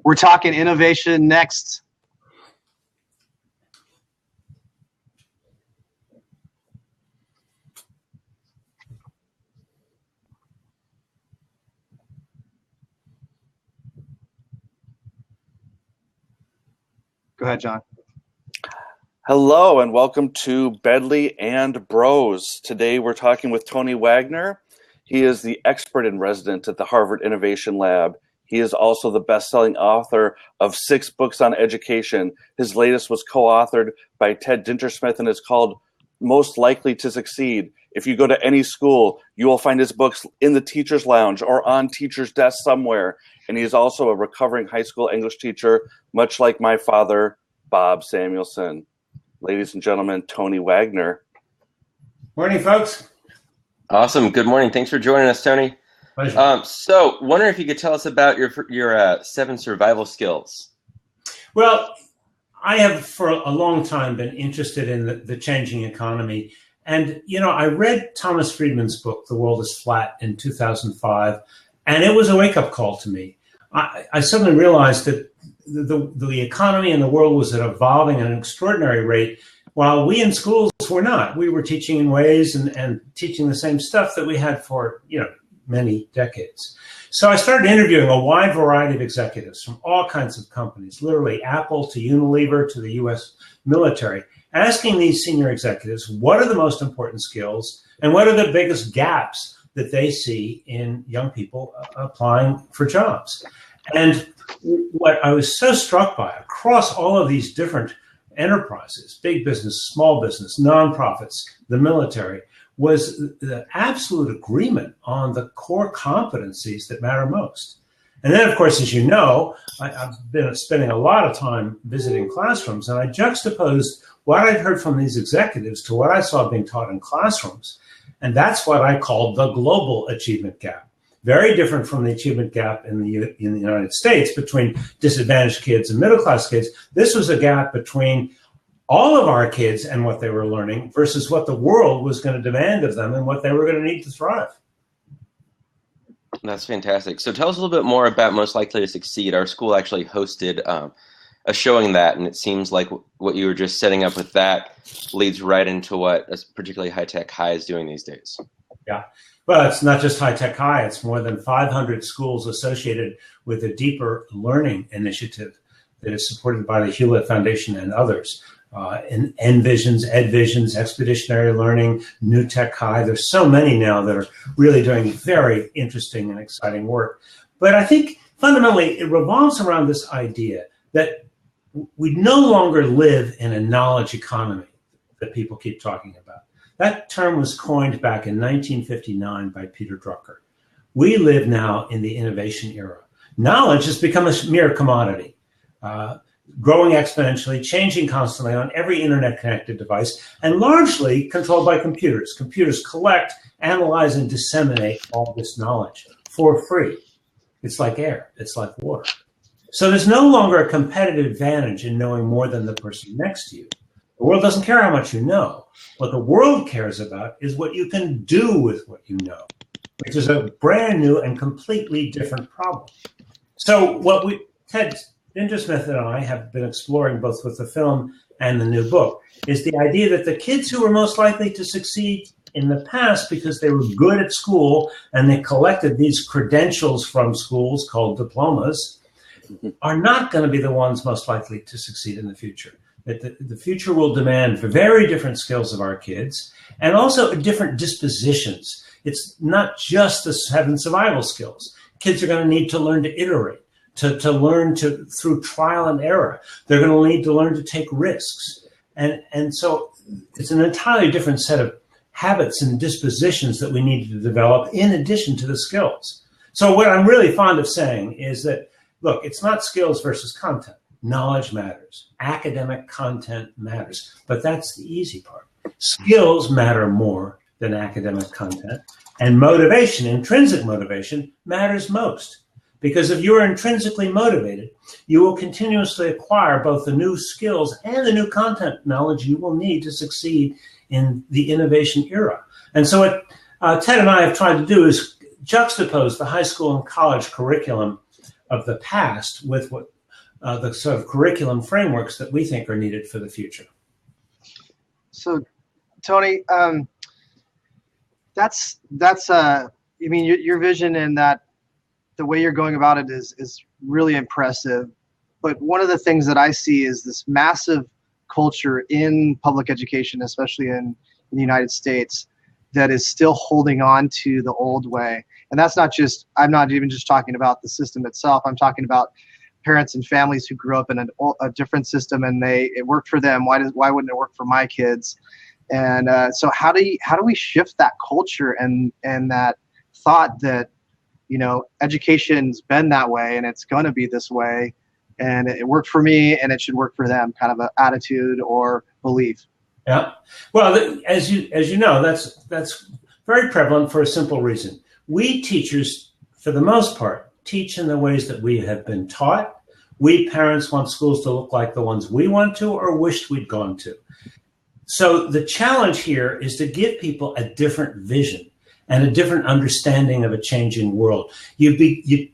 We're talking innovation next. Go ahead, John. Hello and welcome to Bedley and Bros. Today we're talking with Tony Wagner. He is the expert in resident at the Harvard Innovation Lab. He is also the best-selling author of 6 books on education. His latest was co-authored by Ted Dintersmith and is called Most Likely to Succeed. If you go to any school, you will find his books in the teacher's lounge or on teacher's desk somewhere. And he is also a recovering high school English teacher, much like my father, Bob Samuelson. Ladies and gentlemen, Tony Wagner. Morning, folks. Awesome. Good morning. Thanks for joining us, Tony. Pleasure. So, wondering if you could tell us about your 7 survival skills. Well, I have for a long time been interested in the changing economy. And, I read Thomas Friedman's book, The World is Flat, in 2005, and it was a wake-up call to me. I suddenly realized that the economy and the world was evolving at an extraordinary rate, while we in schools were not. We were teaching in ways and teaching the same stuff that we had for, many decades. So I started interviewing a wide variety of executives from all kinds of companies, literally Apple to Unilever to the U.S. military, asking these senior executives, what are the most important skills and what are the biggest gaps that they see in young people applying for jobs? And what I was so struck by across all of these different enterprises, big business, small business, nonprofits, the military, was the absolute agreement on the core competencies that matter most. And then, of course, as you know, I've been spending a lot of time visiting classrooms, and I juxtaposed what I'd heard from these executives to what I saw being taught in classrooms. And that's what I called the global achievement gap. Very different from the achievement gap in the United States between disadvantaged kids and middle-class kids. This was a gap between all of our kids and what they were learning versus what the world was going to demand of them and what they were going to need to thrive. That's fantastic. So tell us a little bit more about Most Likely to Succeed. Our school actually hosted a showing that, and it seems like what you were just setting up with that leads right into what a particularly high-tech high is doing these days. Yeah. Well, it's not just high-tech high. It's more than 500 schools associated with a deeper learning initiative that is supported by the Hewlett Foundation and others. Envisions, Edvisions, Expeditionary Learning, New Tech High. There's so many now that are really doing very interesting and exciting work. But I think fundamentally it revolves around this idea that we no longer live in a knowledge economy that people keep talking about. That term was coined back in 1959 by Peter Drucker. We live now in the innovation era. Knowledge has become a mere commodity. Growing exponentially, changing constantly on every internet-connected device, and largely controlled by computers. Computers collect, analyze, and disseminate all this knowledge for free. It's like air. It's like water. So there's no longer a competitive advantage in knowing more than the person next to you. The world doesn't care how much you know. What the world cares about is what you can do with what you know, which is a brand new and completely different problem. So what Ted Dintersmith and I have been exploring both with the film and the new book is the idea that the kids who were most likely to succeed in the past because they were good at school and they collected these credentials from schools called diplomas are not going to be the ones most likely to succeed in the future. That the future will demand very different skills of our kids and also different dispositions. It's not just the 7 survival skills. Kids are going to need to learn to iterate. To learn through trial and error. They're going to need to learn to take risks. And so it's an entirely different set of habits and dispositions that we need to develop in addition to the skills. So what I'm really fond of saying is that, look, it's not skills versus content. Knowledge matters. Academic content matters. But that's the easy part. Skills matter more than academic content. And motivation, intrinsic motivation, matters most. Because if you are intrinsically motivated, you will continuously acquire both the new skills and the new content knowledge you will need to succeed in the innovation era. And so what Ted and I have tried to do is juxtapose the high school and college curriculum of the past with what the sort of curriculum frameworks that we think are needed for the future. So, Tony, that's I mean, your vision and that the way you're going about it is really impressive. But one of the things that I see is this massive culture in public education, especially in the United States, that is still holding on to the old way. And that's not just, I'm not even just talking about the system itself. I'm talking about parents and families who grew up in a different system and it worked for them. Why wouldn't it work for my kids? And so how do we shift that culture and that thought that, you know, education's been that way and it's going to be this way, and it worked for me and it should work for them, kind of an attitude or belief? Yeah. Well, as you know, that's very prevalent for a simple reason. We teachers, for the most part, teach in the ways that we have been taught. We parents want schools to look like the ones we want to or wished we'd gone to. So the challenge here is to give people a different vision and a different understanding of a changing world. You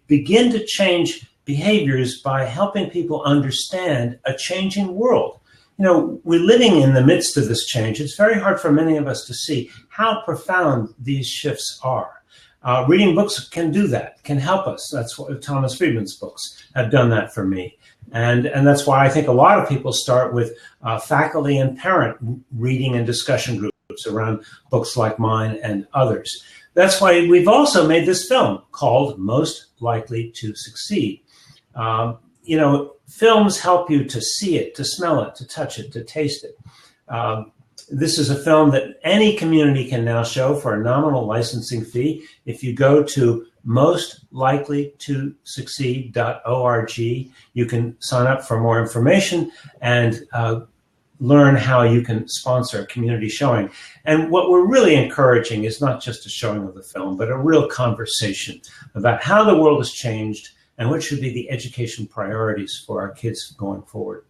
begin to change behaviors by helping people understand a changing world. You know, we're living in the midst of this change. It's very hard for many of us to see how profound these shifts are. Reading books can do that, can help us. That's what Thomas Friedman's books have done that for me. And that's why I think a lot of people start with faculty and parent reading and discussion groups around books like mine and others. That's why we've also made this film called Most Likely to Succeed. You know, films help you to see it, to smell it, to touch it, to taste it. This is a film that any community can now show for a nominal licensing fee. If you go to mostlikelytosucceed.org, you can sign up for more information and learn how you can sponsor a community showing. And what we're really encouraging is not just a showing of the film, but a real conversation about how the world has changed and what should be the education priorities for our kids going forward.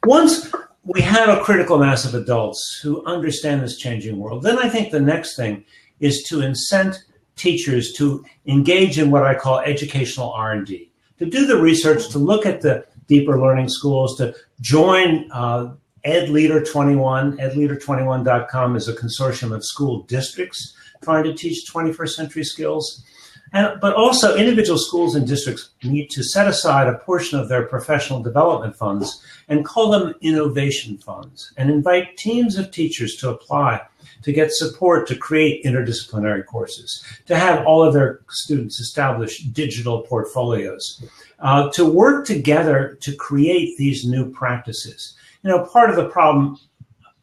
Once we have a critical mass of adults who understand this changing world, then I think the next thing is to incent teachers to engage in what I call educational R&D, to do the research, to look at the deeper learning schools, to join EdLeader21. EdLeader21.com is a consortium of school districts trying to teach 21st century skills. But also individual schools and districts need to set aside a portion of their professional development funds and call them innovation funds and invite teams of teachers to apply, to get support to create interdisciplinary courses, to have all of their students establish digital portfolios, to work together to create these new practices. You know, part of the problem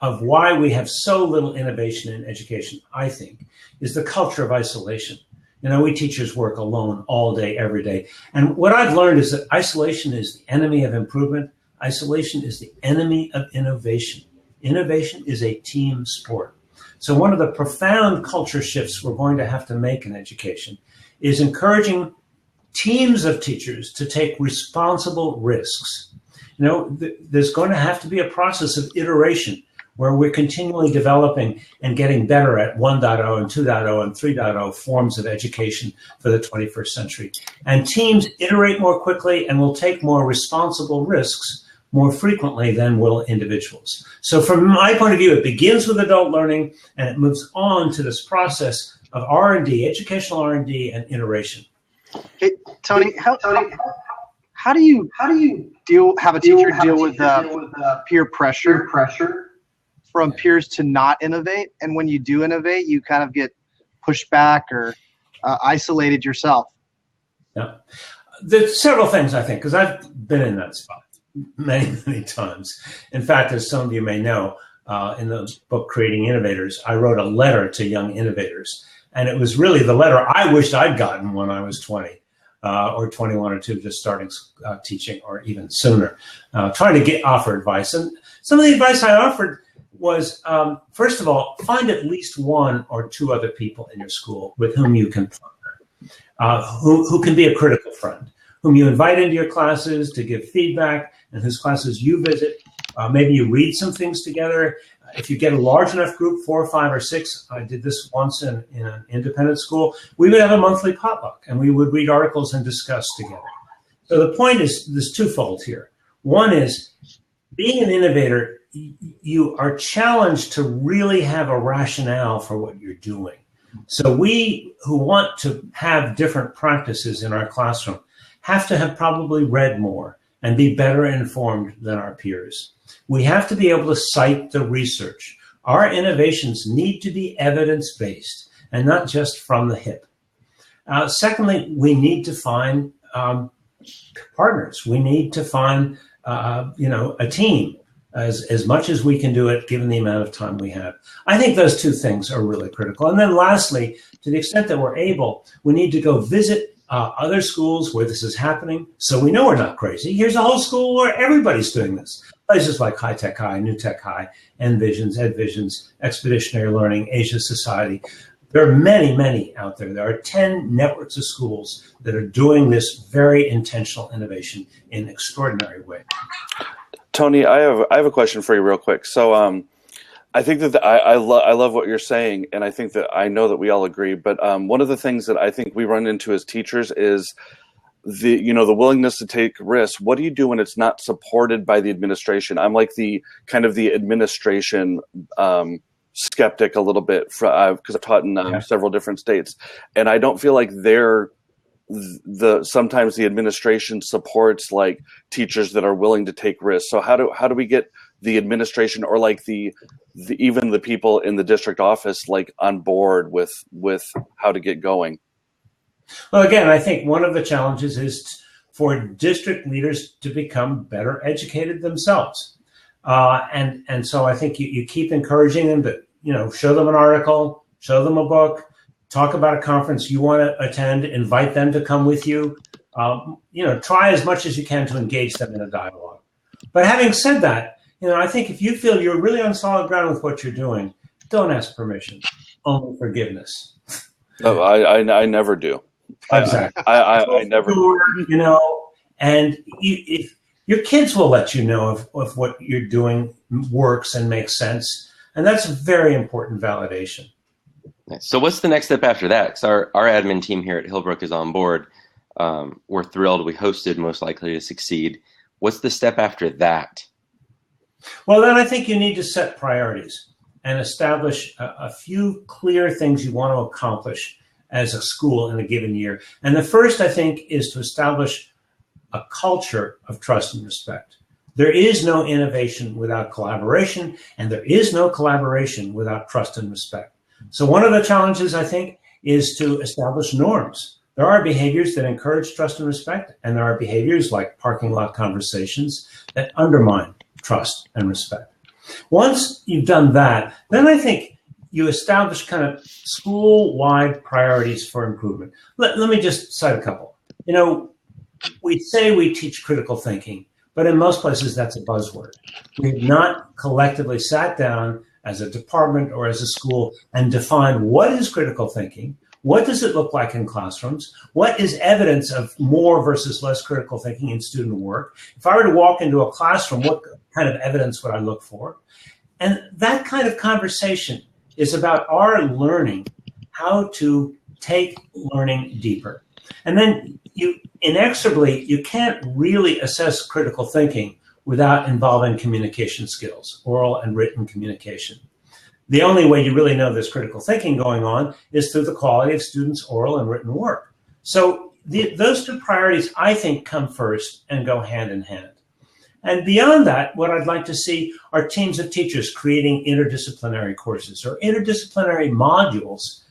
of why we have so little innovation in education, I think, is the culture of isolation. You know, we teachers work alone all day, every day. And what I've learned is that isolation is the enemy of improvement. Isolation is the enemy of innovation. Innovation is a team sport. So one of the profound culture shifts we're going to have to make in education is encouraging teams of teachers to take responsible risks. You know, there's going to have to be a process of iteration where we're continually developing and getting better at 1.0 and 2.0 and 3.0 forms of education for the 21st century. And teams iterate more quickly and will take more responsible risks more frequently than will individuals. So from my point of view, it begins with adult learning and it moves on to this process of R&D, educational R&D and iteration. Hey, Tony, how do you have a teacher deal with peer pressure from peers to not innovate, and when you do innovate, you kind of get pushed back or isolated yourself? Yeah, there's several things I think, because I've been in that spot many, many times. In fact, as some of you may know, in the book Creating Innovators, I wrote a letter to young innovators, and it was really the letter I wished I'd gotten when I was 20. Or 21 or 2, just starting teaching, or even sooner, trying to offer advice. And some of the advice I offered was, first of all, find at least 1 or 2 other people in your school with whom you can partner, who can be a critical friend, whom you invite into your classes to give feedback, and whose classes you visit. Maybe you read some things together. If you get a large enough group, 4 or 5 or 6, I did this once in an independent school, we would have a monthly potluck and we would read articles and discuss together. So the point is this twofold here. One is being an innovator, you are challenged to really have a rationale for what you're doing. So we who want to have different practices in our classroom have to have probably read more and be better informed than our peers. We have to be able to cite the research. Our innovations need to be evidence-based and not just from the hip. Secondly, we need to find partners. We need to find a team as much as we can do it given the amount of time we have. I think those two things are really critical. And then lastly, to the extent that we're able, we need to go visit other schools where this is happening so we know we're not crazy. Here's a whole school where everybody's doing this. Places like High Tech High, New Tech High, Envisions, Edvisions, Expeditionary Learning, Asia Society. There are many, many out there. There are 10 networks of schools that are doing this very intentional innovation in an extraordinary way. Tony, I have a question for you real quick. So I think that I love what you're saying, and I think that I know that we all agree. But one of the things that I think we run into as teachers is the willingness to take risks. What do you do when it's not supported by the administration? I'm like the administration skeptic a little bit because I've taught in several different states, and I don't feel like sometimes the administration supports like teachers that are willing to take risks. So how do we get the administration or like even the people in the district office like on board with how to get going? Well, again, I think one of the challenges is for district leaders to become better educated themselves. And so I think you keep encouraging them to, show them an article, show them a book, talk about a conference you want to attend, invite them to come with you. Try as much as you can to engage them in a dialogue. But having said that, I think if you feel you're really on solid ground with what you're doing, don't ask permission, only forgiveness. No, I never do. Exactly. I never do. And if your kids will let you know if what you're doing works and makes sense. And that's a very important validation. So what's the next step after that? Because our admin team here at Hillbrook is on board. We're thrilled. We hosted Most Likely to Succeed. What's the step after that? Well, then I think you need to set priorities and establish a few clear things you want to accomplish as a school in a given year. And the first, I think, is to establish a culture of trust and respect. There is no innovation without collaboration, and there is no collaboration without trust and respect. So one of the challenges, I think, is to establish norms. There are behaviors that encourage trust and respect, and there are behaviors like parking lot conversations that undermine trust and respect. Once you've done that, then I think you establish kind of school-wide priorities for improvement. Let me just cite a couple. We say we teach critical thinking, but in most places that's a buzzword. We've not collectively sat down as a department or as a school and defined what is critical thinking, what does it look like in classrooms, what is evidence of more versus less critical thinking in student work. If I were to walk into a classroom, what kind of evidence would I look for? And that kind of conversation is about our learning how to take learning deeper. And then you can't really assess critical thinking without involving communication skills, oral and written communication. The only way you really know there's critical thinking going on is through the quality of students' oral and written work. So those two priorities, I think, come first and go hand in hand. And beyond that, what I'd like to see are teams of teachers creating interdisciplinary courses or interdisciplinary modules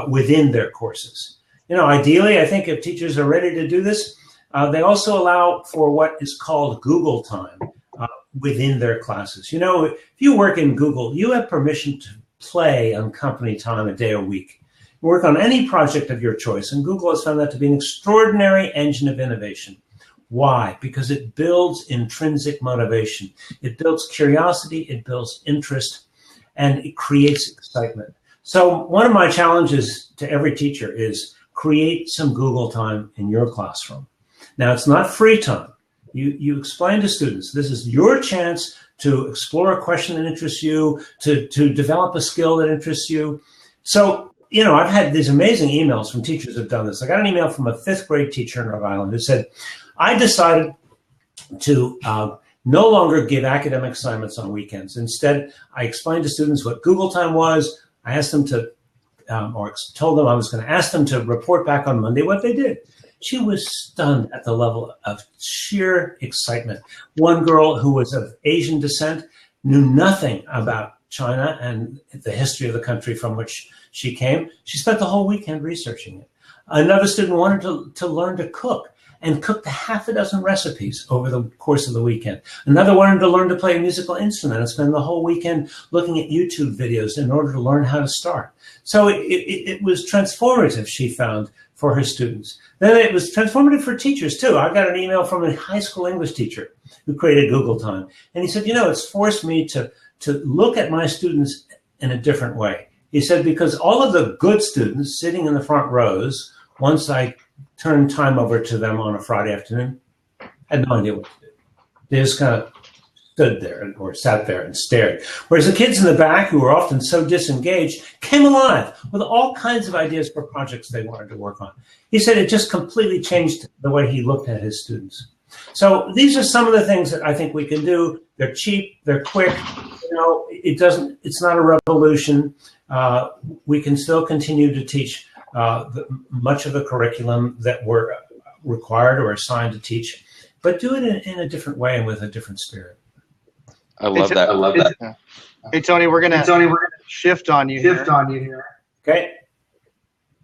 within their courses. Ideally, I think if teachers are ready to do this, they also allow for what is called Google time within their classes. If you work in Google, you have permission to play on company time a day a week. You work on any project of your choice, and Google has found that to be an extraordinary engine of innovation. Why? Because it builds intrinsic motivation. It builds curiosity, it builds interest, and it creates excitement. So one of my challenges to every teacher is create some Google time in your classroom. Now, it's not free time. You explain to students, this is your chance to explore a question that interests you, to develop a skill that interests you. So, I've had these amazing emails from teachers who've done this. I got an email from a 5th grade teacher in Rhode Island who said, I decided to no longer give academic assignments on weekends. Instead, I explained to students what Google time was. I asked them to, or told them I was going to ask them to report back on Monday what they did. She was stunned at the level of sheer excitement. One girl who was of Asian descent knew nothing about China and the history of the country from which she came. She spent the whole weekend researching it. Another student wanted to learn to cook and cooked half a dozen recipes over the course of the weekend. Another wanted to learn to play a musical instrument and spend the whole weekend looking at YouTube videos in order to learn how to start. So it was transformative, she found, for her students. Then it was transformative for teachers, too. I got an email from a high school English teacher who created Google Time. And he said, it's forced me to look at my students in a different way. He said, because all of the good students sitting in the front rows, once I turned time over to them on a Friday afternoon, had no idea what to do. They just kind of stood there or sat there and stared. Whereas the kids in the back, who were often so disengaged, came alive with all kinds of ideas for projects they wanted to work on. He said it just completely changed the way he looked at his students. So these are some of the things that I think we can do. They're cheap, they're quick. It's not a revolution. We can still continue to teach much of the curriculum that we're required or assigned to teach, but do it in a different way and with a different spirit. I love that. Hey Tony, we're gonna shift on you here. Okay.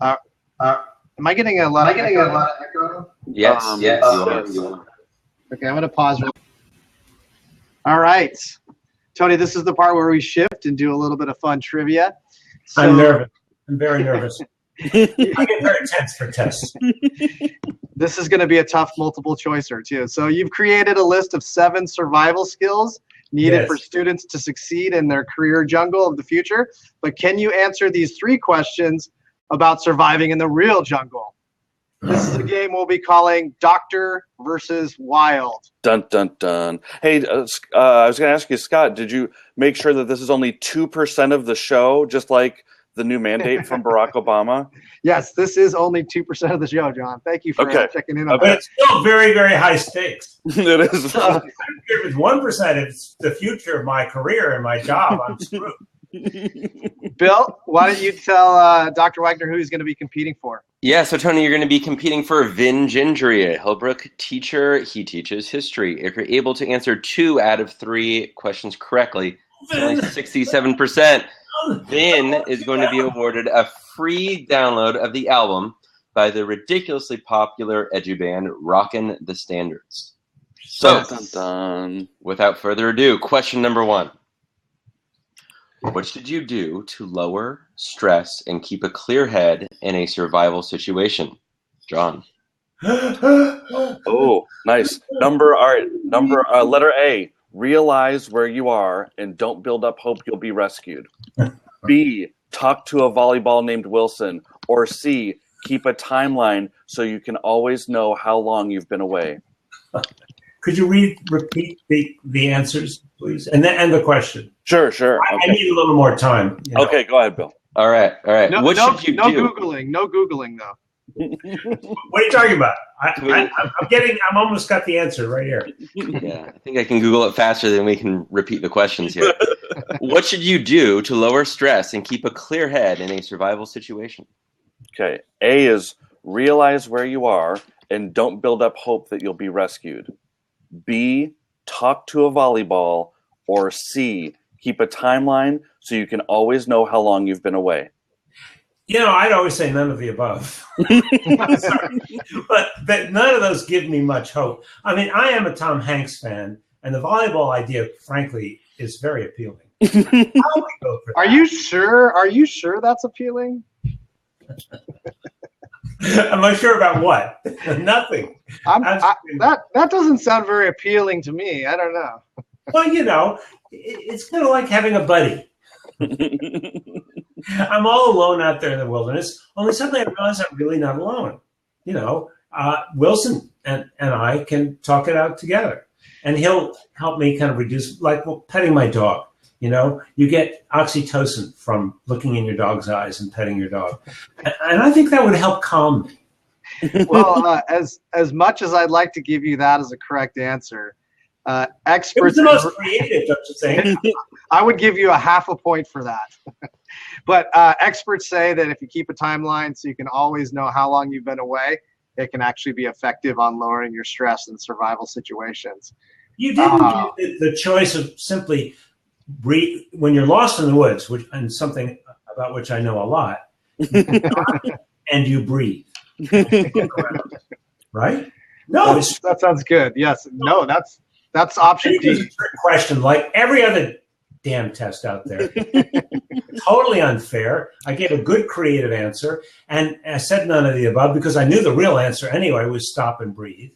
Am I getting a lot of echo? Yes. Yes. Okay, I'm gonna pause. All right, Tony, this is the part where we shift and do a little bit of fun trivia. So, I'm nervous. I'm very nervous. I get very tense for tests. This is going to be a tough multiple choicer too. So you've created a list of 7 survival skills needed for students to succeed in their career jungle of the future. But can you answer these 3 questions about surviving in the real jungle? This is a game we'll be calling Doctor versus Wild. Dun, dun, dun. Hey, I was going to ask you, Scott, did you make sure that this is only 2% of the show, just like the new mandate from Barack Obama? Yes, this is only 2% of the show, John. Thank you for checking in on that. But it's still very, very high stakes. It is. I don't care if it's 1%, it's the future of my career and my job. I'm screwed. Bill, why don't you tell Dr. Wagner who he's going to be competing for? Yeah, so Tony, you're going to be competing for Vin Gendry, a Hillbrook teacher. He teaches history. If you're able to answer 2 out of 3 questions correctly, it's only 67%. Vin is going to be awarded a free download of the album by the ridiculously popular edgy band Rockin' the Standards. So, Dun, dun, dun. Without further ado, question number 1. What should you do to lower stress and keep a clear head in a survival situation? John. Oh, nice. Letter A, realize where you are and don't build up hope you'll be rescued. B, talk to a volleyball named Wilson. Or C, keep a timeline so you can always know how long you've been away. Could you repeat the answers, please? And the question. Sure. I need a little more time. Okay, go ahead, Bill. All right. What should you do? No Googling, though. What are you talking about? I'm almost got the answer right here. Yeah, I think I can Google it faster than we can repeat the questions here. What should you do to lower stress and keep a clear head in a survival situation? Okay, A is realize where you are and don't build up hope that you'll be rescued. B, talk to a volleyball. Or C, keep a timeline so you can always know how long you've been away. I'd always say none of the above. Sorry. But none of those give me much hope. I mean, I am a Tom Hanks fan, and the volleyball idea, frankly, is very appealing. Are you sure? Are you sure that's appealing? Am I sure about what? Nothing. That doesn't sound very appealing to me. I don't know. Well, it's kind of like having a buddy. I'm all alone out there in the wilderness. Only suddenly I realize I'm really not alone. Wilson and I can talk it out together, and he'll help me kind of reduce, like petting my dog. You get oxytocin from looking in your dog's eyes and petting your dog, and I think that would help calm me. Well, as much as I'd like to give you that as a correct answer, It was Experts. the most creative, don't you think? I would give you a half a point for that. But experts say that if you keep a timeline so you can always know how long you've been away, it can actually be effective on lowering your stress in survival situations. You didn't give the choice of simply breathe when you're lost in the woods, and something about which I know a lot, and you breathe. Right? No, that sounds good. Yes. No, that's option it's a D. trick question like every other damn test out there. Totally unfair. I gave a good creative answer, and I said none of the above because I knew the real answer anyway was stop and breathe.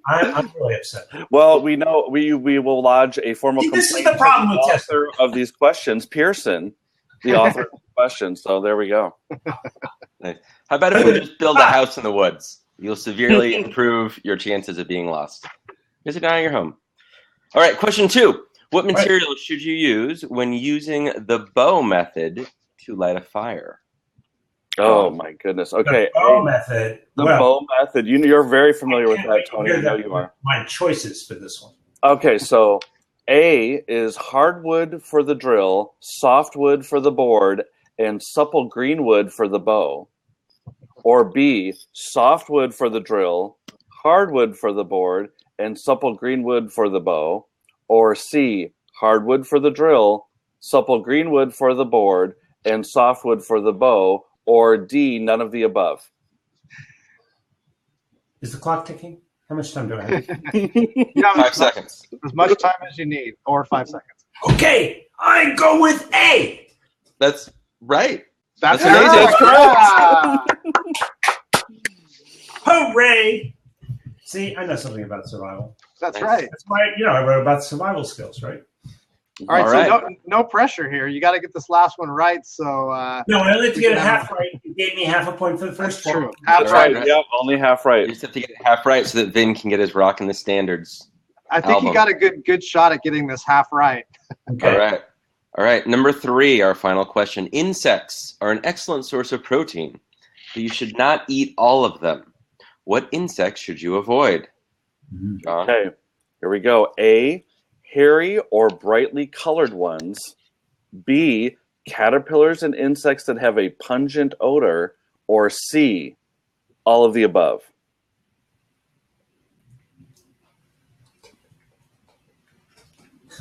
I'm really upset. Well, we know we will lodge a formal complaint. This is the problem with author of these questions, Pearson, the author of the questions. So there we go. Nice. How about if we just build a house in the woods? You'll severely improve your chances of being lost. Visit down at your home. All right, question 2. What material should you use when using the bow method to light a fire? Oh my goodness. Okay. The bow method. The bow method. You're very familiar with that, Tony. I know you are. My choices for this one. Okay, so A is hardwood for the drill, softwood for the board, and supple greenwood for the bow. Or B, softwood for the drill, hardwood for the board, and supple greenwood for the bow. Or C, hardwood for the drill, supple greenwood for the board, and softwood for the bow. Or D, none of the above. Is the clock ticking? How much time do I have? 5 seconds. As much time as you need, or 5 seconds. Okay, I go with A. That's right. That's amazing. correct. Hooray! See, I know something about survival. That's Nice. right. That's why, I wrote about survival skills, right? All right, so no pressure here. You got to get this last one right. So no, I only have to get it half right. You gave me half a point for the first one. true. Half right. right. Yep, only half right. You just have to get it half right so that Vin can get his Rock in the Standards. I think you got a good shot at getting this half right. Okay. All right. Number 3, our final question. Insects are an excellent source of protein, but you should not eat all of them. What insects should you avoid? John? Okay, here we go. A, hairy or brightly colored ones. B, caterpillars and insects that have a pungent odor. Or C, all of the above.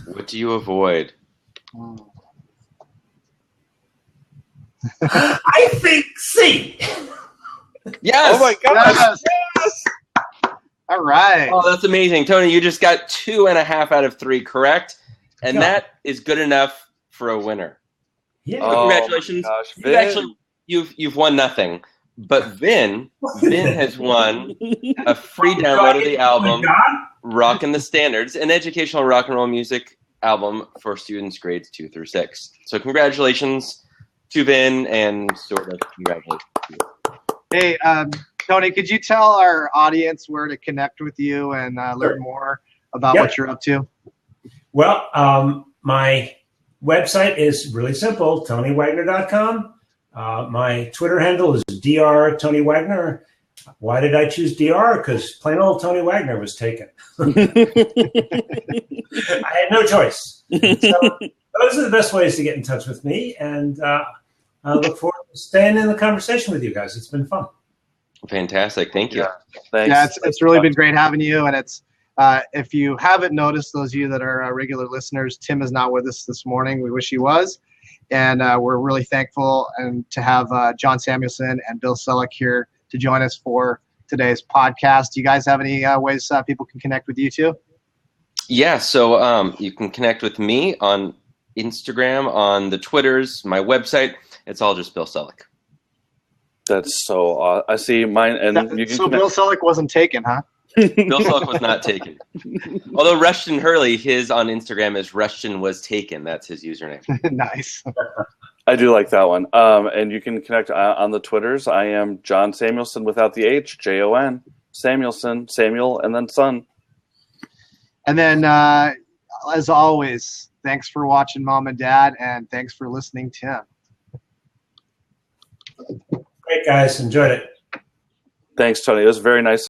What do you avoid? I think C. Yes! Oh my gosh! Yes. All right. Oh, that's amazing. Tony, you just got 2.5 out of 3 correct, and that is good enough for a winner. Yeah. Oh, Congratulations. my gosh, Vin. You've won nothing. But Vin has won a free download of the album Rockin' the Standards, an educational rock and roll music album for students grades 2 through 6. So congratulations to Vin, and sort of congratulations to you. Hey, Tony, could you tell our audience where to connect with you and learn more about what you're up to? Well, my website is really simple, TonyWagner.com. My Twitter handle is Dr. Tony Wagner. Why did I choose Dr.? Because plain old Tony Wagner was taken. I had no choice. So those are the best ways to get in touch with me, and I look forward to staying in the conversation with you guys. It's been fun. Fantastic. Thank you. Yeah, thanks. Yeah, it's really been great having you, and it's if you haven't noticed, those of you that are regular listeners, Tim is not with us this morning. We wish he was, and we're really thankful and to have John Samuelson and Bill Selak here to join us for today's podcast. Do you guys have any ways people can connect with you too? Yeah, so you can connect with me on Instagram, on the Twitters, my website. It's all just Bill Selak. That's so awesome. I see mine. And you can so Bill Selak wasn't taken, huh? Bill Selak was not taken. Although Rushton Hurley, his on Instagram is Rushton was taken. That's his username. Nice. I do like that one. And you can connect on the Twitters. I am John Samuelson without the H, Jon Samuelson, Samuel, and then son. And then, as always, thanks for watching, Mom and Dad, and thanks for listening, Tim. Great, guys. Enjoyed it. Thanks, Tony. It was very nice.